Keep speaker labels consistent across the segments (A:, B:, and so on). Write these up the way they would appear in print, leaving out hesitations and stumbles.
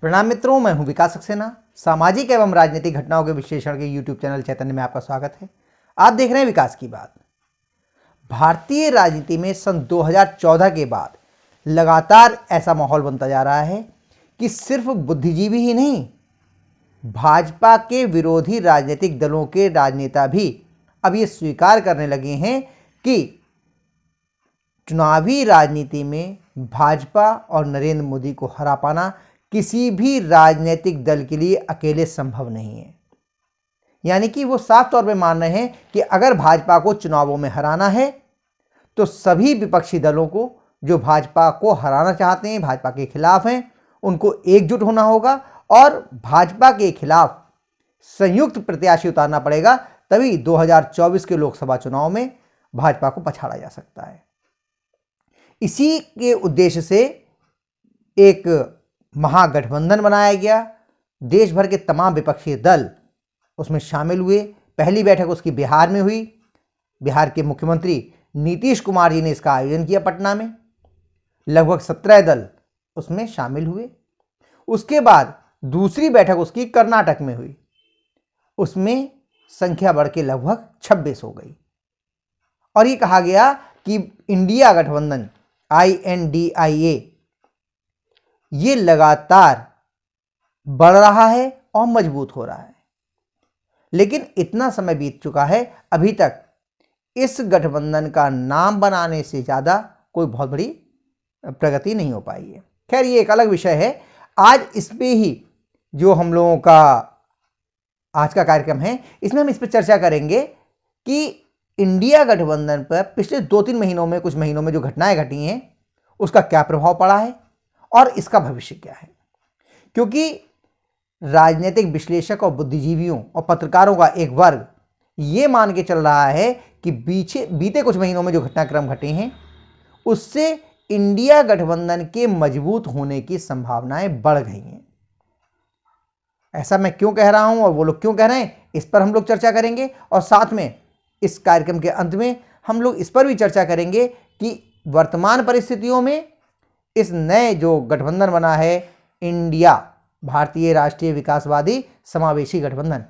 A: प्रणाम मित्रों, मैं हूं विकास सक्सेना। सामाजिक एवं राजनीतिक घटनाओं के विश्लेषण के यूट्यूब चैनल चैतन्य में आपका स्वागत है। आप देख रहे हैं विकास की बात। भारतीय राजनीति में सन 2014 के बाद लगातार ऐसा माहौल बनता जा रहा है कि सिर्फ बुद्धिजीवी ही नहीं, भाजपा के विरोधी राजनीतिक दलों के राजनेता भी अब ये स्वीकार करने लगे हैं कि चुनावी राजनीति में भाजपा और नरेंद्र मोदी को हरा पाना किसी भी राजनीतिक दल के लिए अकेले संभव नहीं है। यानी कि वो साफ तौर पे मान रहे हैं कि अगर भाजपा को चुनावों में हराना है तो सभी विपक्षी दलों को जो भाजपा को हराना चाहते हैं, भाजपा के खिलाफ हैं, उनको एकजुट होना होगा और भाजपा के खिलाफ संयुक्त प्रत्याशी उतारना पड़ेगा। तभी 2024 के लोकसभा चुनाव में भाजपा को पछाड़ा जा सकता है। इसी के उद्देश्य से एक महागठबंधन बनाया गया। देश भर के तमाम विपक्षी दल उसमें शामिल हुए। पहली बैठक उसकी बिहार में हुई। बिहार के मुख्यमंत्री नीतीश कुमार जी ने इसका आयोजन किया पटना में। लगभग 17 दल उसमें शामिल हुए। उसके बाद दूसरी बैठक उसकी कर्नाटक में हुई। उसमें संख्या बढ़ के लगभग 26 हो गई और ये कहा गया कि इंडिया गठबंधन INDIA ये लगातार बढ़ रहा है और मजबूत हो रहा है। लेकिन इतना समय बीत चुका है, अभी तक इस गठबंधन का नाम बनाने से ज़्यादा कोई बहुत बड़ी प्रगति नहीं हो पाई है। खैर, ये एक अलग विषय है। आज इस पे ही जो हम लोगों का आज का कार्यक्रम है, इसमें हम इस पर चर्चा करेंगे कि इंडिया गठबंधन पर पिछले 2-3 महीनों में, कुछ महीनों में जो घटनाएं घटी हैं, उसका क्या प्रभाव पड़ा है और इसका भविष्य क्या है। क्योंकि राजनीतिक विश्लेषक और बुद्धिजीवियों और पत्रकारों का एक वर्ग ये मान के चल रहा है कि बीते कुछ महीनों में जो घटनाक्रम घटे हैं, उससे इंडिया गठबंधन के मजबूत होने की संभावनाएं बढ़ गई हैं। ऐसा मैं क्यों कह रहा हूं और वो लोग क्यों कह रहे हैं, इस पर हम लोग चर्चा करेंगे। और साथ में इस कार्यक्रम के अंत में हम लोग इस पर भी चर्चा करेंगे कि वर्तमान परिस्थितियों में इस नए जो गठबंधन बना है, इंडिया भारतीय राष्ट्रीय विकासवादी समावेशी गठबंधन,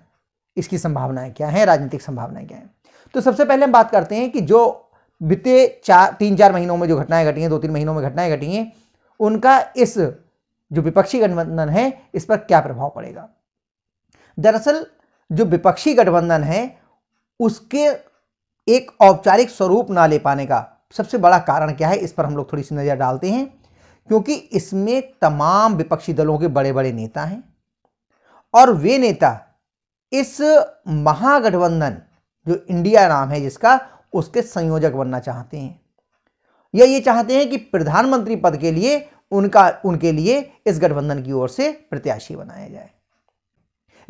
A: इसकी संभावनाएं क्या हैं, राजनीतिक संभावनाएं क्या हैं। तो सबसे पहले हम बात करते हैं कि जो बीते 3-4 महीनों में जो घटनाएं घटी हैं, 2-3 महीनों में घटनाएं घटी हैं, उनका इस जो विपक्षी गठबंधन है इस पर क्या प्रभाव पड़ेगा। दरअसल जो विपक्षी गठबंधन है उसके एक औपचारिक स्वरूप ना ले पाने का सबसे बड़ा कारण क्या है, इस पर हम लोग थोड़ी सी नजर डालते हैं। क्योंकि इसमें तमाम विपक्षी दलों के बड़े बड़े नेता हैं और वे नेता इस महागठबंधन जो इंडिया नाम है जिसका, उसके संयोजक बनना चाहते हैं या ये चाहते हैं कि प्रधानमंत्री पद के लिए उनके लिए इस गठबंधन की ओर से प्रत्याशी बनाया जाए।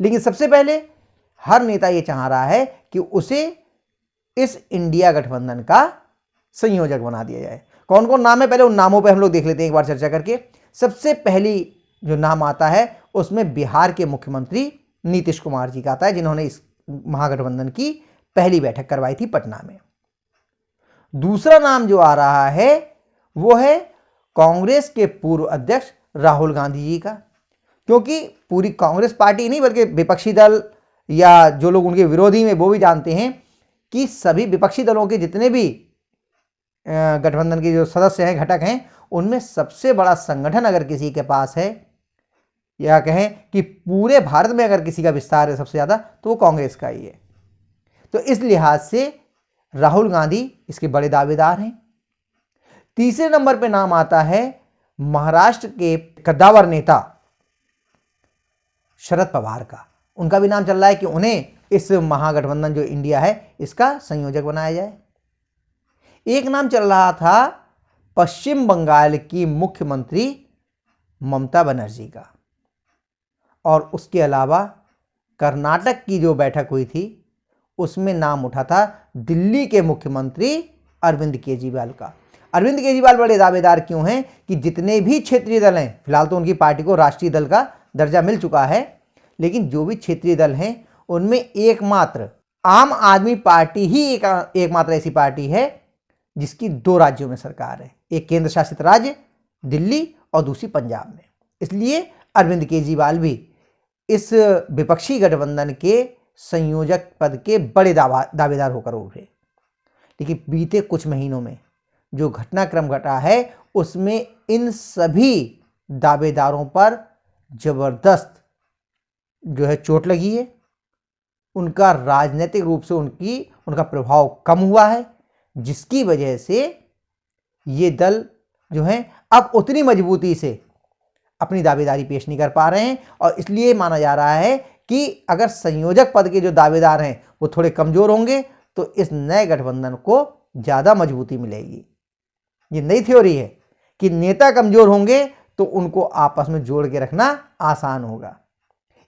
A: लेकिन सबसे पहले हर नेता ये चाह रहा है कि उसे इस इंडिया गठबंधन का संयोजक बना दिया जाए। कौन कौन नाम है, पहले उन नामों पे हम लोग देख लेते हैं एक बार चर्चा करके। सबसे पहली जो नाम आता है उसमें बिहार के मुख्यमंत्री नीतीश कुमार जी का आता है, जिन्होंने इस महागठबंधन की पहली बैठक करवाई थी पटना में। दूसरा नाम जो आ रहा है वो है कांग्रेस के पूर्व अध्यक्ष राहुल गांधी जी का। क्योंकि पूरी कांग्रेस पार्टी नहीं बल्कि विपक्षी दल या जो लोग उनके विरोधी में वो भी जानते हैं कि सभी विपक्षी दलों के जितने भी गठबंधन के जो सदस्य हैं, घटक हैं, उनमें सबसे बड़ा संगठन अगर किसी के पास है या कहें कि पूरे भारत में अगर किसी का विस्तार है सबसे ज़्यादा, तो वो कांग्रेस का ही है। तो इस लिहाज से राहुल गांधी इसके बड़े दावेदार हैं। तीसरे नंबर पे नाम आता है महाराष्ट्र के कद्दावर नेता शरद पवार का। उनका भी नाम चल रहा है कि उन्हें इस महागठबंधन जो इंडिया है इसका संयोजक बनाया जाए। एक नाम चल रहा था पश्चिम बंगाल की मुख्यमंत्री ममता बनर्जी का, और उसके अलावा कर्नाटक की जो बैठक हुई थी उसमें नाम उठा था दिल्ली के मुख्यमंत्री अरविंद केजरीवाल का। अरविंद केजरीवाल बड़े दावेदार क्यों हैं कि जितने भी क्षेत्रीय दल हैं, फिलहाल तो उनकी पार्टी को राष्ट्रीय दल का दर्जा मिल चुका है, लेकिन जो भी क्षेत्रीय दल हैं उनमें एकमात्र आम आदमी पार्टी ही एकमात्र ऐसी पार्टी है जिसकी 2 राज्यों में सरकार है, एक केंद्र शासित राज्य दिल्ली और दूसरी पंजाब में। इसलिए अरविंद केजरीवाल भी इस विपक्षी गठबंधन के संयोजक पद के बड़े दावेदार होकर उभरे। लेकिन बीते कुछ महीनों में जो घटनाक्रम घटा है उसमें इन सभी दावेदारों पर जबरदस्त जो है चोट लगी है। उनका राजनीतिक रूप से उनका प्रभाव कम हुआ है, जिसकी वजह से ये दल जो है अब उतनी मजबूती से अपनी दावेदारी पेश नहीं कर पा रहे हैं। और इसलिए माना जा रहा है कि अगर संयोजक पद के जो दावेदार हैं वो थोड़े कमजोर होंगे तो इस नए गठबंधन को ज़्यादा मजबूती मिलेगी। ये नई थ्योरी है कि नेता कमजोर होंगे तो उनको आपस में जोड़ के रखना आसान होगा।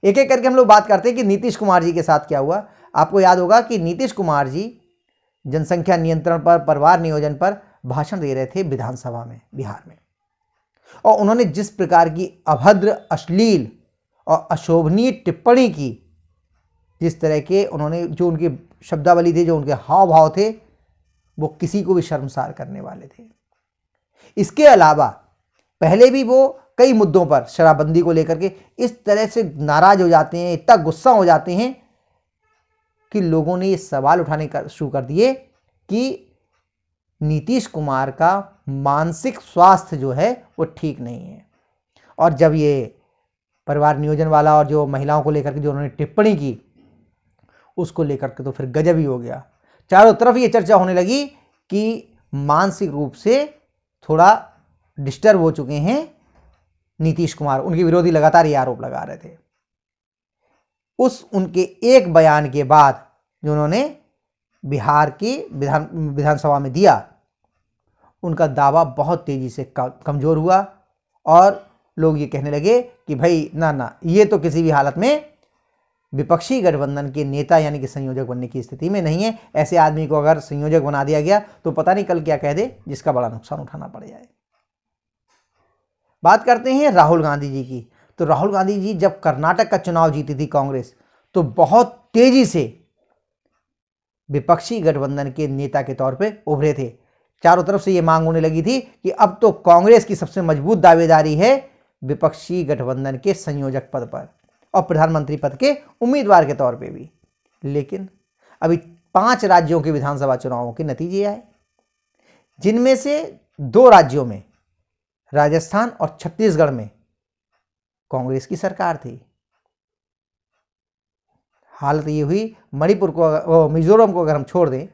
A: एक एक करके हम लोग बात करते हैं कि नीतीश कुमार जी के साथ क्या हुआ। आपको याद होगा कि नीतीश कुमार जी जनसंख्या नियंत्रण पर, परिवार नियोजन पर भाषण दे रहे थे विधानसभा में बिहार में, और उन्होंने जिस प्रकार की अभद्र, अश्लील और अशोभनीय टिप्पणी की, जिस तरह के उन्होंने जो उनकी शब्दावली थी, जो उनके हाव भाव थे, वो किसी को भी शर्मसार करने वाले थे। इसके अलावा पहले भी वो कई मुद्दों पर शराबबंदी को लेकर के इस तरह से नाराज हो जाते हैं, इतना गुस्सा हो जाते हैं कि लोगों ने ये सवाल उठाने शुरू कर दिए कि नीतीश कुमार का मानसिक स्वास्थ्य जो है वो ठीक नहीं है। और जब ये परिवार नियोजन वाला और जो महिलाओं को लेकर के जो उन्होंने टिप्पणी की, उसको लेकर के तो फिर गजब ही हो गया। चारों तरफ ये चर्चा होने लगी कि मानसिक रूप से थोड़ा डिस्टर्ब हो चुके हैं नीतीश कुमार। उनके विरोधी लगातार ये आरोप लगा रहे थे। उस उनके एक बयान के बाद जो उन्होंने बिहार की विधानसभा में दिया, उनका दावा बहुत तेजी से कमजोर हुआ और लोग ये कहने लगे कि भाई ना, ये तो किसी भी हालत में विपक्षी गठबंधन के नेता यानी कि संयोजक बनने की स्थिति में नहीं है। ऐसे आदमी को अगर संयोजक बना दिया गया तो पता नहीं कल क्या कह दे, जिसका बड़ा नुकसान उठाना पड़ जाए। बात करते हैं राहुल गांधी जी की। तो राहुल गांधी जी जब कर्नाटक का चुनाव जीती थी कांग्रेस, तो बहुत तेजी से विपक्षी गठबंधन के नेता के तौर पे उभरे थे। चारों तरफ से ये मांग होने लगी थी कि अब तो कांग्रेस की सबसे मजबूत दावेदारी है विपक्षी गठबंधन के संयोजक पद पर और प्रधानमंत्री पद के उम्मीदवार के तौर पे भी। लेकिन अभी 5 राज्यों के विधानसभा चुनावों के नतीजे आए, जिनमें से 2 राज्यों में, राजस्थान और छत्तीसगढ़ में, कांग्रेस की सरकार थी। हालत ये हुई, मणिपुर को, मिजोरम को अगर हम छोड़ दें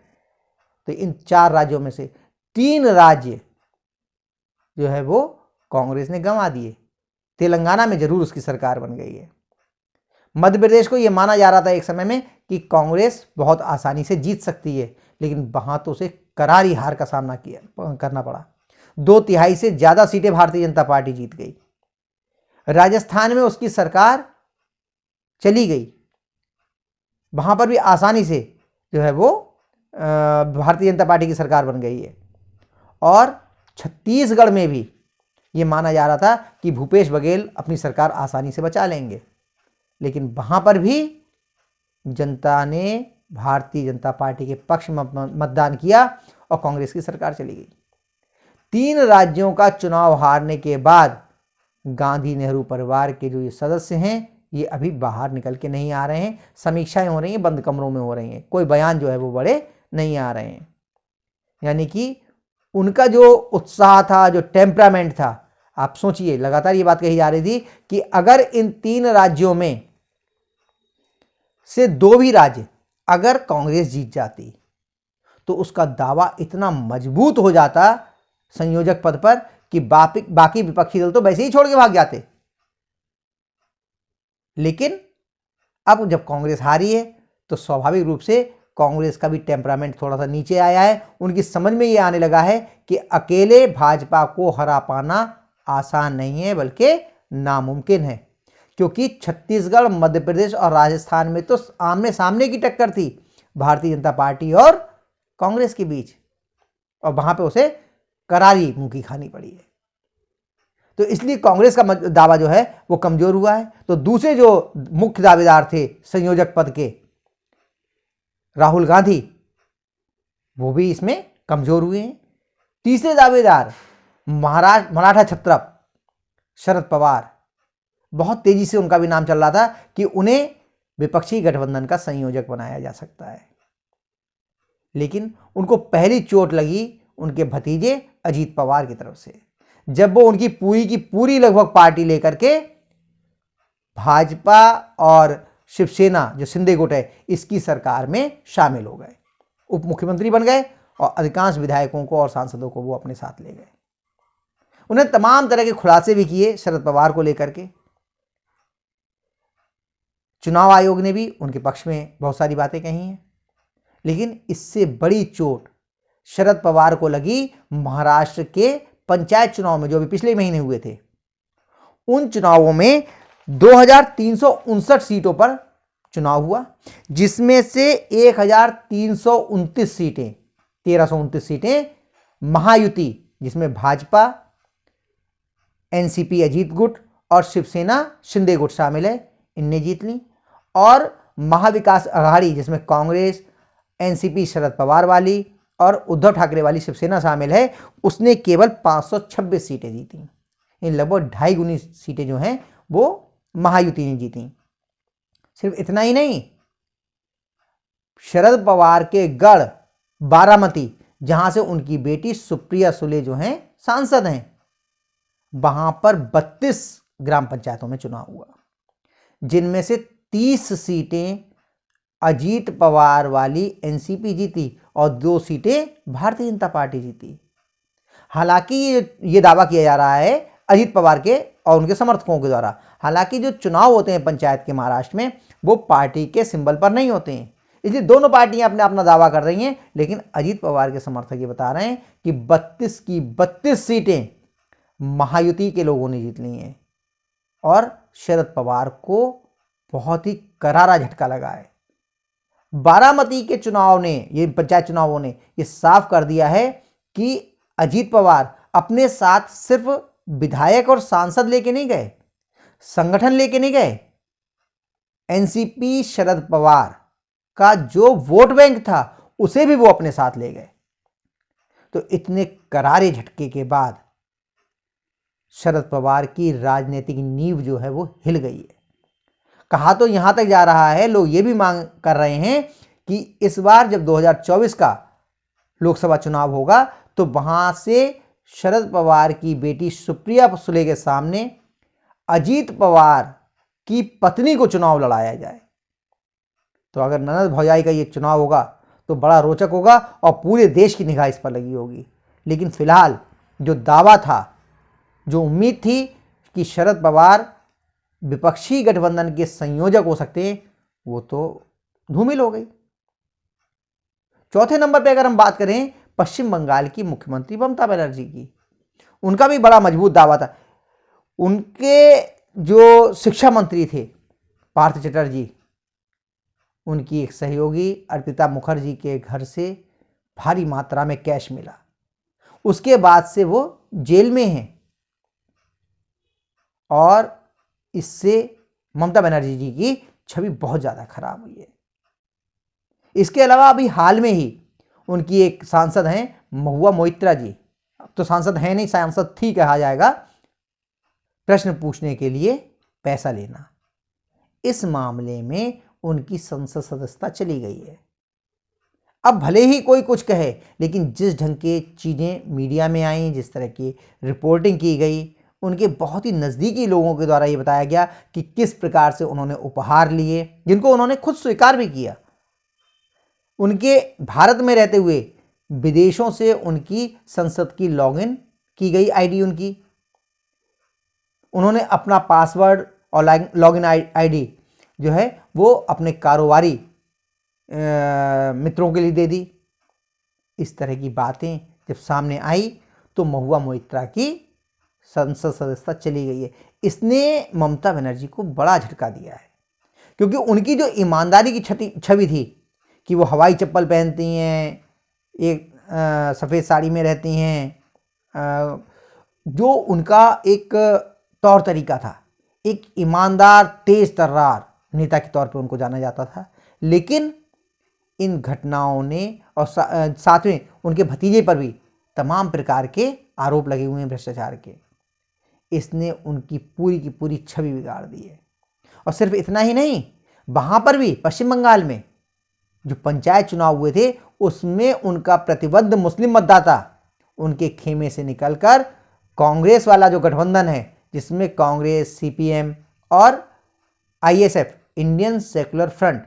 A: तो इन 4 राज्यों में से 3 राज्य जो है वो कांग्रेस ने गंवा दिए। तेलंगाना में जरूर उसकी सरकार बन गई है। मध्य प्रदेश को यह माना जा रहा था एक समय में कि कांग्रेस बहुत आसानी से जीत सकती है, लेकिन वहां तो उसे करारी हार का सामना करना पड़ा। 2/3 से ज्यादा सीटें भारतीय जनता पार्टी जीत गई। राजस्थान में उसकी सरकार चली गई, वहां पर भी आसानी से जो है वो भारतीय जनता पार्टी की सरकार बन गई है। और छत्तीसगढ़ में भी ये माना जा रहा था कि भूपेश बघेल अपनी सरकार आसानी से बचा लेंगे, लेकिन वहां पर भी जनता ने भारतीय जनता पार्टी के पक्ष में मतदान किया और कांग्रेस की सरकार चली गई। 3 राज्यों का चुनाव हारने के बाद गांधी नेहरू परिवार के जो ये सदस्य हैं, ये अभी बाहर निकल के नहीं आ रहे हैं। समीक्षाएं हो रही हैं, बंद कमरों में हो रही हैं, कोई बयान जो है वो बड़े नहीं आ रहे हैं। यानी कि उनका जो उत्साह था, जो टेम्परामेंट था, आप सोचिए, लगातार ये बात कही जा रही थी कि अगर इन 3 राज्यों में से 2 भी राज्य अगर कांग्रेस जीत जाती तो उसका दावा इतना मजबूत हो जाता संयोजक पद पर कि बाकी विपक्षी दल तो वैसे ही छोड़ के भाग जाते। लेकिन अब जब कांग्रेस हारी है तो स्वाभाविक रूप से कांग्रेस का भी टेम्परामेंट थोड़ा सा नीचे आया है। उनकी समझ में ये आने लगा है कि अकेले भाजपा को हरा पाना आसान नहीं है, बल्कि नामुमकिन है। क्योंकि छत्तीसगढ़, मध्य प्रदेश और राजस्थान में तो आमने सामने की टक्कर थी भारतीय जनता पार्टी और कांग्रेस के बीच, और वहां पे उसे करारी मुंह की खानी पड़ी है। तो इसलिए कांग्रेस का दावा जो है वो कमजोर हुआ है। तो दूसरे जो मुख्य दावेदार थे संयोजक पद के, राहुल गांधी, वो भी इसमें कमजोर हुए हैं। तीसरे दावेदार मराठा क्षत्रप शरद पवार, बहुत तेजी से उनका भी नाम चल रहा था कि उन्हें विपक्षी गठबंधन का संयोजक बनाया जा सकता है। लेकिन उनको पहली चोट लगी उनके भतीजे अजीत पवार की तरफ से, जब वो उनकी पूरी की पूरी लगभग पार्टी लेकर के भाजपा और शिवसेना जो शिंदे गुट है इसकी सरकार में शामिल हो गए, उप मुख्यमंत्री बन गए और अधिकांश विधायकों को और सांसदों को वो अपने साथ ले गए। उन्हें तमाम तरह के खुलासे भी किए शरद पवार को लेकर के। चुनाव आयोग ने भी उनके पक्ष में बहुत सारी बातें कही हैं, लेकिन इससे बड़ी चोट शरद पवार को लगी महाराष्ट्र के पंचायत चुनाव में जो अभी पिछले महीने हुए थे। उन चुनावों में 2359 सीटों पर चुनाव हुआ, जिसमें से 1329 सीटें 1329 सीटें महायुति जिसमें भाजपा, एनसीपी अजीत गुट और शिवसेना शिंदे गुट शामिल है, इनने जीत ली। और महाविकास अघाड़ी जिसमें कांग्रेस, एनसीपी शरद पवार वाली और उद्धव ठाकरे वाली शिवसेना शामिल है, उसने केवल 526 सीटें जीती। इन लगभग 2.5 गुनी सीटें जो हैं वो महायुति ने जीती। सिर्फ इतना ही नहीं, शरद पवार के गढ़ बारामती जहां से उनकी बेटी सुप्रिया सुले जो हैं सांसद हैं, वहां पर 32 ग्राम पंचायतों में चुनाव हुआ, जिनमें से 30 सीटें अजीत पवार वाली एनसीपी जीती और 2 सीटें भारतीय जनता पार्टी जीती। हालांकि ये दावा किया जा रहा है अजीत पवार के और उनके समर्थकों के द्वारा, हालांकि जो चुनाव होते हैं पंचायत के महाराष्ट्र में वो पार्टी के सिंबल पर नहीं होते हैं, इसलिए दोनों पार्टियां अपना दावा कर रही हैं। लेकिन अजीत पवार के समर्थक ये बता रहे हैं कि 32 की 32 सीटें महायुति के लोगों ने जीत ली हैं और शरद पवार को बहुत ही करारा झटका लगा है। बारामती के चुनाव ने, ये पंचायत चुनावों ने ये साफ कर दिया है कि अजीत पवार अपने साथ सिर्फ विधायक और सांसद लेके नहीं गए, संगठन लेके नहीं गए, एनसीपी शरद पवार का जो वोट बैंक था उसे भी वो अपने साथ ले गए। तो इतने करारे झटके के बाद शरद पवार की राजनीतिक नींव जो है वो हिल गई है। कहा तो यहां तक जा रहा है, लोग ये भी मांग कर रहे हैं कि इस बार जब 2024 का लोकसभा चुनाव होगा तो वहां से शरद पवार की बेटी सुप्रिया सुले के सामने अजीत पवार की पत्नी को चुनाव लड़ाया जाए। तो अगर ननद भौजाई का ये चुनाव होगा तो बड़ा रोचक होगा और पूरे देश की निगाह इस पर लगी होगी। लेकिन फिलहाल जो दावा था, जो उम्मीद थी कि शरद पवार विपक्षी गठबंधन के संयोजक हो सकते हैं, वो तो धूमिल हो गई। चौथे नंबर पे अगर हम बात करें पश्चिम बंगाल की मुख्यमंत्री ममता बनर्जी की, उनका भी बड़ा मजबूत दावा था। उनके जो शिक्षा मंत्री थे पार्थ चटर्जी, उनकी एक सहयोगी अर्पिता मुखर्जी के घर से भारी मात्रा में कैश मिला, उसके बाद से वो जेल में हैं और इससे ममता बनर्जी जी की छवि बहुत ज़्यादा खराब हुई है। इसके अलावा अभी हाल में ही उनकी एक सांसद हैं महुआ मोइत्रा जी, अब तो सांसद हैं नहीं, सांसद थी कहा जाएगा, प्रश्न पूछने के लिए पैसा लेना, इस मामले में उनकी संसद सदस्यता चली गई है। अब भले ही कोई कुछ कहे, लेकिन जिस ढंग के चीज़ें मीडिया में आई, जिस तरह की रिपोर्टिंग की गई, उनके बहुत ही नज़दीकी लोगों के द्वारा ये बताया गया कि किस प्रकार से उन्होंने उपहार लिए, जिनको उन्होंने खुद स्वीकार भी किया। उनके भारत में रहते हुए विदेशों से उनकी संसद की लॉगिन की गई आईडी, उन्होंने अपना पासवर्ड और लॉगिन आईडी जो है वो अपने कारोबारी मित्रों के लिए दे दी। इस तरह की बातें जब सामने आई तो महुआ मोइत्रा की संसद सदस्यता चली गई है। इसने ममता बनर्जी को बड़ा झटका दिया है, क्योंकि उनकी जो ईमानदारी की छवि थी कि वो हवाई चप्पल पहनती हैं, एक सफ़ेद साड़ी में रहती हैं, जो उनका एक तौर तरीका था, एक ईमानदार तेज तर्रार नेता के तौर पे उनको जाना जाता था। लेकिन इन घटनाओं ने और साथ में उनके भतीजे पर भी तमाम प्रकार के आरोप लगे हुए हैं भ्रष्टाचार के। इसने उनकी पूरी की पूरी छवि बिगाड़ दी है। और सिर्फ इतना ही नहीं, वहां पर भी पश्चिम बंगाल में जो पंचायत चुनाव हुए थे उसमें उनका प्रतिबद्ध मुस्लिम मतदाता उनके खेमे से निकलकर कांग्रेस वाला जो गठबंधन है, जिसमें कांग्रेस, सीपीएम और ISF, Indian secular front,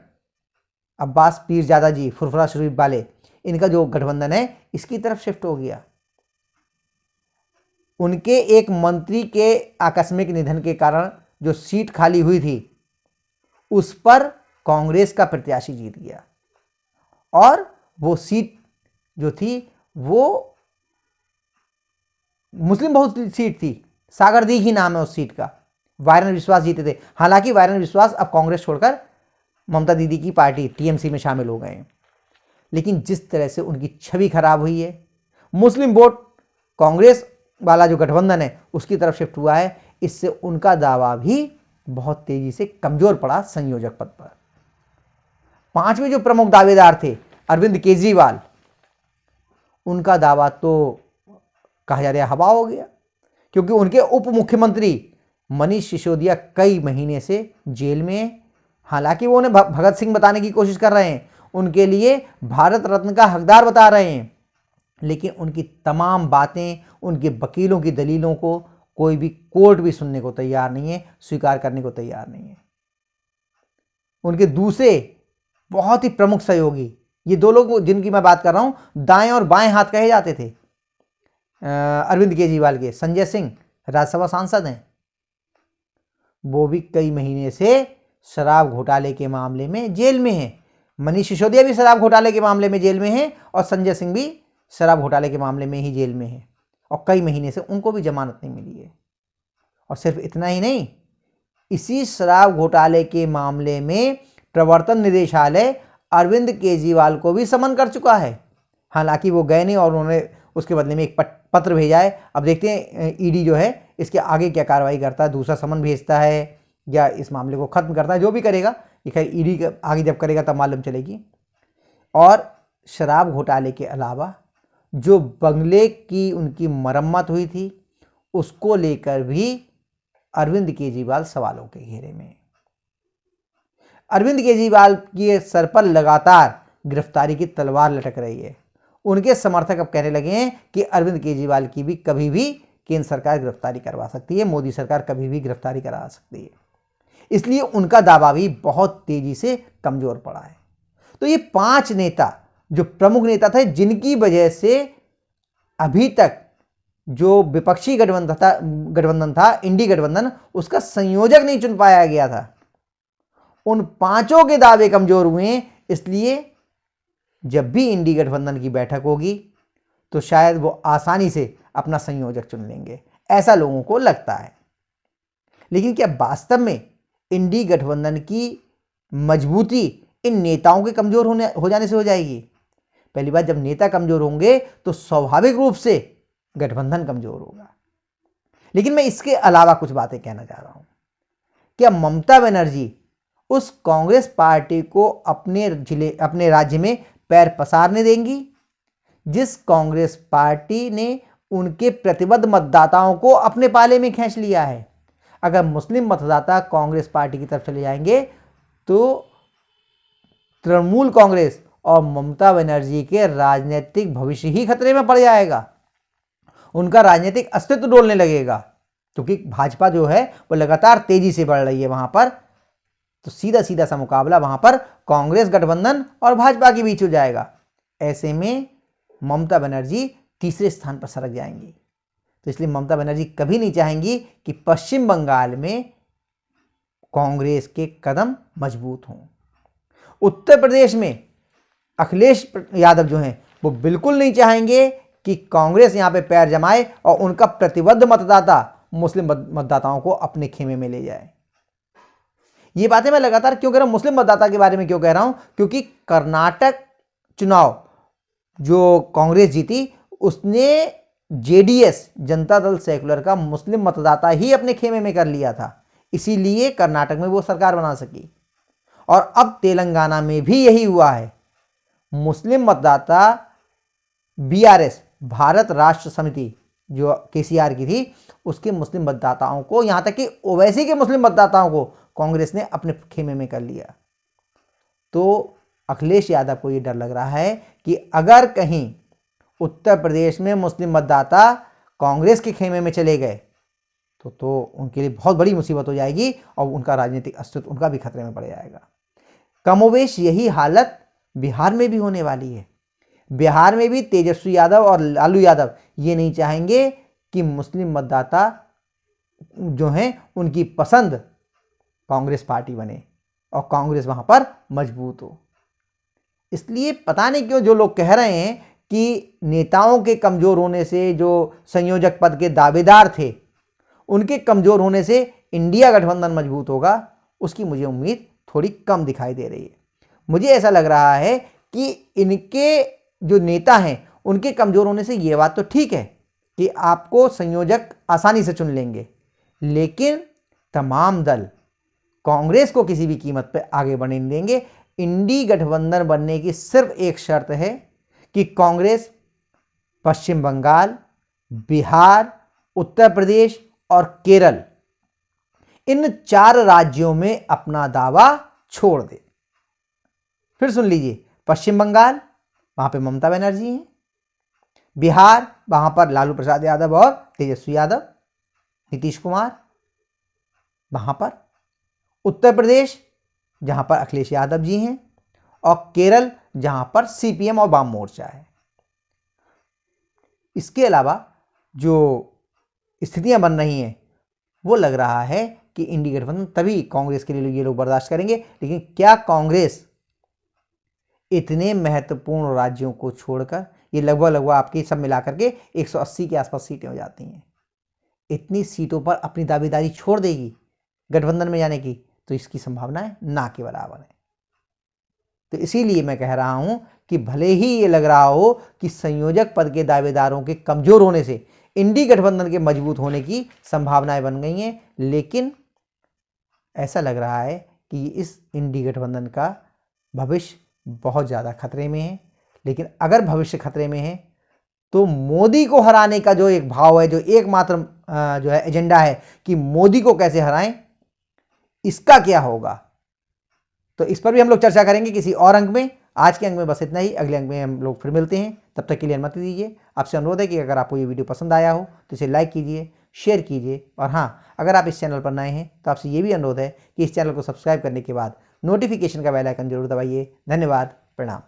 A: Abbas Pirzada ji, Furfura Sharif वाले, इनका जो गठबंधन है इसकी तरफ शिफ्ट हो गया। उनके एक मंत्री के आकस्मिक निधन के कारण जो सीट खाली हुई थी उस पर कांग्रेस का प्रत्याशी जीत गया और वो सीट जो थी वो मुस्लिम बहुल सीट थी। सागरदीघी नाम है उस सीट का। वायरन विश्वास जीते थे। हालांकि वायरन विश्वास अब कांग्रेस छोड़कर ममता दीदी की पार्टी टीएमसी में शामिल हो गए हैं, लेकिन जिस तरह से उनकी छवि खराब हुई है, मुस्लिम वोट कांग्रेस वाला जो गठबंधन है उसकी तरफ शिफ्ट हुआ है, इससे उनका दावा भी बहुत तेजी से कमजोर पड़ा संयोजक पद पर। पांचवें जो प्रमुख दावेदार थे अरविंद केजरीवाल, उनका दावा तो कहा जा रहा हवा हो गया, क्योंकि उनके उप मुख्यमंत्री मनीष सिसोदिया कई महीने से जेल में हैं। हालांकि वो उन्हें भगत सिंह बताने की कोशिश कर रहे हैं, उनके लिए भारत रत्न का हकदार बता रहे हैं, लेकिन उनकी तमाम बातें, उनके वकीलों की दलीलों को कोई भी कोर्ट भी सुनने को तैयार नहीं है, स्वीकार करने को तैयार नहीं है। उनके दूसरे बहुत ही प्रमुख सहयोगी, ये दो लोग जिनकी मैं बात कर रहा हूं, दाएं और बाएं हाथ कहे जाते थे अरविंद केजरीवाल के, संजय सिंह राज्यसभा सांसद हैं, वो भी कई महीने से शराब घोटाले के मामले में जेल में हैं। मनीष सिसोदिया भी शराब घोटाले के मामले में जेल में हैं और संजय सिंह भी शराब घोटाले के मामले में ही जेल में है और कई महीने से उनको भी जमानत नहीं मिली है। और सिर्फ इतना ही नहीं, इसी शराब घोटाले के मामले में प्रवर्तन निदेशालय अरविंद केजरीवाल को भी समन कर चुका है। हालांकि वो गए नहीं और उन्होंने उसके बदले में एक पत्र भेजा है। अब देखते हैं ईडी जो है इसके आगे क्या कार्रवाई करता है, दूसरा समन भेजता है या इस मामले को खत्म करता है, जो भी करेगा ये खैर ईडी आगे जब करेगा तब मालूम चलेगी। और शराब घोटाले के अलावा जो बंगले की उनकी मरम्मत हुई थी उसको लेकर भी अरविंद केजरीवाल सवालों के घेरे में। अरविंद केजरीवाल के सर पर लगातार गिरफ्तारी की तलवार लटक रही है। उनके समर्थक अब कहने लगे हैं कि अरविंद केजरीवाल की भी कभी भी केंद्र सरकार गिरफ्तारी करवा सकती है, मोदी सरकार कभी भी गिरफ्तारी करा सकती है, इसलिए उनका दावा भी बहुत तेजी से कमजोर पड़ा है। तो ये 5 नेता जो प्रमुख नेता थे, जिनकी वजह से अभी तक जो विपक्षी गठबंधन था इंडी गठबंधन, उसका संयोजक नहीं चुन पाया गया था, उन 5 के दावे कमजोर हुए। इसलिए जब भी इंडी गठबंधन की बैठक होगी तो शायद वो आसानी से अपना संयोजक चुन लेंगे, ऐसा लोगों को लगता है। लेकिन क्या वास्तव में इंडी गठबंधन की मजबूती इन नेताओं के कमजोर हो जाने से हो जाएगी? पहली बात, जब नेता कमजोर होंगे तो स्वाभाविक रूप से गठबंधन कमजोर होगा। लेकिन मैं इसके अलावा कुछ बातें कहना चाह रहा हूं। क्या ममता बनर्जी उस कांग्रेस पार्टी को अपने राज्य में पैर पसारने देंगी जिस कांग्रेस पार्टी ने उनके प्रतिबद्ध मतदाताओं को अपने पाले में खींच लिया है? अगर मुस्लिम मतदाता कांग्रेस पार्टी की तरफ चले जाएंगे तो तृणमूल कांग्रेस और ममता बनर्जी के राजनीतिक भविष्य ही खतरे में पड़ जाएगा, उनका राजनीतिक अस्तित्व डोलने लगेगा, क्योंकि भाजपा जो है वो लगातार तेजी से बढ़ रही है वहां पर। तो सीधा सीधा सा मुकाबला वहां पर कांग्रेस गठबंधन और भाजपा के बीच हो जाएगा। ऐसे में ममता बनर्जी तीसरे स्थान पर सरक जाएंगी। तो इसलिए ममता बनर्जी कभी नहीं चाहेंगी कि पश्चिम बंगाल में कांग्रेस के कदम मजबूत हों। उत्तर प्रदेश में अखिलेश यादव जो हैं वो बिल्कुल नहीं चाहेंगे कि कांग्रेस यहां पे पैर जमाए और उनका प्रतिबद्ध मतदाता मुस्लिम मतदाताओं को अपने खेमे में ले जाए। ये बातें मैं लगातार क्यों कह रहा हूं, मुस्लिम मतदाता के बारे में क्यों कह रहा हूं? क्योंकि कर्नाटक चुनाव जो कांग्रेस जीती उसने जेडीएस, जनता दल सेकुलर का मुस्लिम मतदाता ही अपने खेमे में कर लिया था, इसीलिए कर्नाटक में वो सरकार बना सकी। और अब तेलंगाना में भी यही हुआ है। मुस्लिम मतदाता बीआरएस, भारत राष्ट्र समिति, जो केसीआर की थी, उसके मुस्लिम मतदाताओं को, यहाँ तक कि ओवैसी के मुस्लिम मतदाताओं को कांग्रेस ने अपने खेमे में कर लिया। तो अखिलेश यादव को ये डर लग रहा है कि अगर कहीं उत्तर प्रदेश में मुस्लिम मतदाता कांग्रेस के खेमे में चले गए तो उनके लिए बहुत बड़ी मुसीबत हो जाएगी और उनका राजनीतिक अस्तित्व उनका भी खतरे में पड़ जाएगा। कमोवेश यही हालत बिहार में भी होने वाली है। बिहार में भी तेजस्वी यादव और लालू यादव ये नहीं चाहेंगे कि मुस्लिम मतदाता जो हैं उनकी पसंद कांग्रेस पार्टी बने और कांग्रेस वहां पर मजबूत हो। इसलिए पता नहीं क्यों जो लोग कह रहे हैं कि नेताओं के कमजोर होने से, जो संयोजक पद के दावेदार थे उनके कमजोर होने से इंडिया गठबंधन मजबूत होगा, उसकी मुझे उम्मीद थोड़ी कम दिखाई दे रही है। मुझे ऐसा लग रहा है कि इनके जो नेता हैं उनके कमजोर होने से ये बात तो ठीक है कि आपको संयोजक आसानी से चुन लेंगे, लेकिन तमाम दल कांग्रेस को किसी भी कीमत पर आगे बढ़ने नहीं देंगे। इंडी गठबंधन बनने की सिर्फ एक शर्त है कि कांग्रेस पश्चिम बंगाल, बिहार, उत्तर प्रदेश और केरल, इन 4 राज्यों में अपना दावा छोड़ दे। फिर सुन लीजिए, पश्चिम बंगाल वहां पे ममता बनर्जी हैं, बिहार वहां पर लालू प्रसाद यादव और तेजस्वी यादव, नीतीश कुमार वहां पर, उत्तर प्रदेश जहां पर अखिलेश यादव जी हैं और केरल जहां पर सीपीएम और वाम मोर्चा है। इसके अलावा जो स्थितियां बन रही हैं वो लग रहा है कि इंडी गठबंधन तभी कांग्रेस के लिए ये लोग बर्दाश्त करेंगे, लेकिन क्या कांग्रेस इतने महत्वपूर्ण राज्यों को छोड़कर, ये लगभग आपकी सब मिलाकर के 180 के आसपास सीटें हो जाती हैं, इतनी सीटों पर अपनी दावेदारी छोड़ देगी गठबंधन में जाने की? तो इसकी संभावनाएं ना के बराबर है। तो इसीलिए मैं कह रहा हूं कि भले ही ये लग रहा हो कि संयोजक पद के दावेदारों के कमजोर होने से इंडी गठबंधन के मजबूत होने की संभावनाएं बन गई हैं, लेकिन ऐसा लग रहा है कि इस इंडी गठबंधन का भविष्य बहुत ज़्यादा खतरे में है। लेकिन अगर भविष्य खतरे में है तो मोदी को हराने का जो एक भाव है, जो एकमात्र जो है एजेंडा है कि मोदी को कैसे हराएं, इसका क्या होगा, तो इस पर भी हम लोग चर्चा करेंगे किसी और अंक में। आज के अंक में बस इतना ही, अगले अंक में हम लोग फिर मिलते हैं। तब तक के लिए अनुमति दीजिए। आपसे अनुरोध है कि अगर आपको ये वीडियो पसंद आया हो तो इसे लाइक कीजिए, शेयर कीजिए, और हाँ, अगर आप इस चैनल पर नए हैं तो आपसे ये भी अनुरोध है कि इस चैनल को सब्सक्राइब करने के बाद नोटिफिकेशन का बेल आइकन जरूर दबाइए। धन्यवाद, प्रणाम।